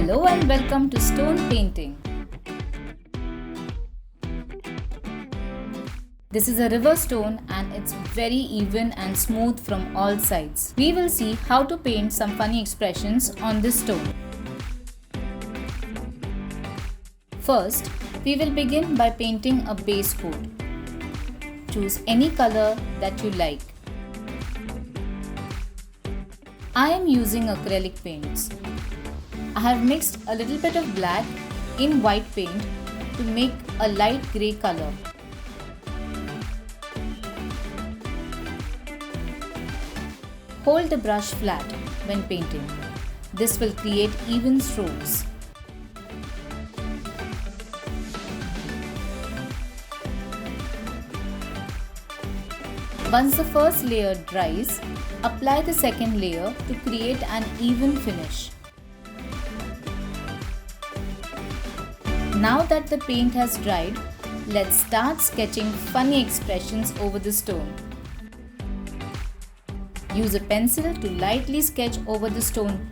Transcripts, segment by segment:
Hello and welcome to stone painting. This is a river stone and it's very even and smooth from all sides. We will see how to paint some funny expressions on this stone. First, we will begin by painting a base coat. Choose any color that you like. I am using acrylic paints. I have mixed a little bit of black in white paint to make a light grey color. Hold the brush flat when painting. This will create even strokes. Once the first layer dries, apply the second layer to create an even finish. Now that the paint has dried, let's start sketching funny expressions over the stone. Use a pencil to lightly sketch over the stone.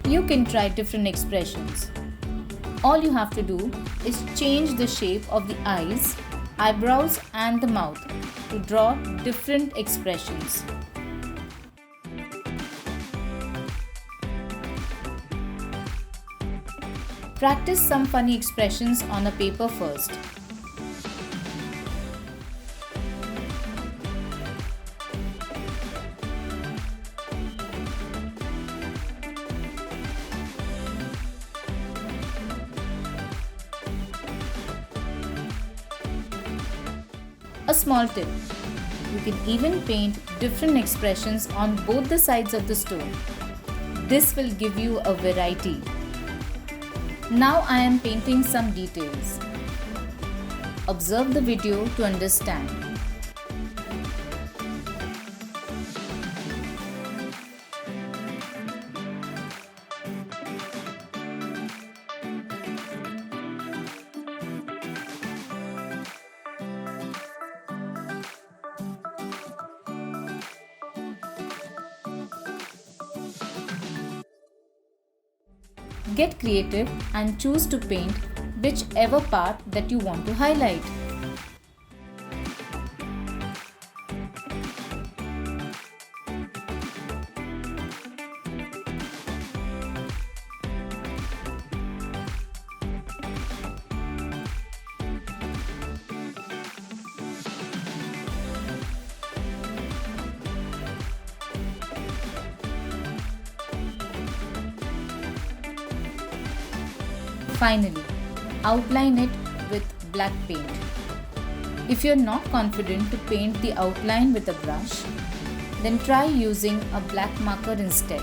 You can try different expressions. All you have to do is change the shape of the eyes, eyebrows and the mouth to draw different expressions. Practice some funny expressions on a paper first. A small tip, you can even paint different expressions on both the sides of the stone. This will give you a variety. Now I am painting some details. Observe the video to understand. Get creative and choose to paint whichever part that you want to highlight. Finally, outline it with black paint. If you are not confident to paint the outline with a brush, then try using a black marker instead.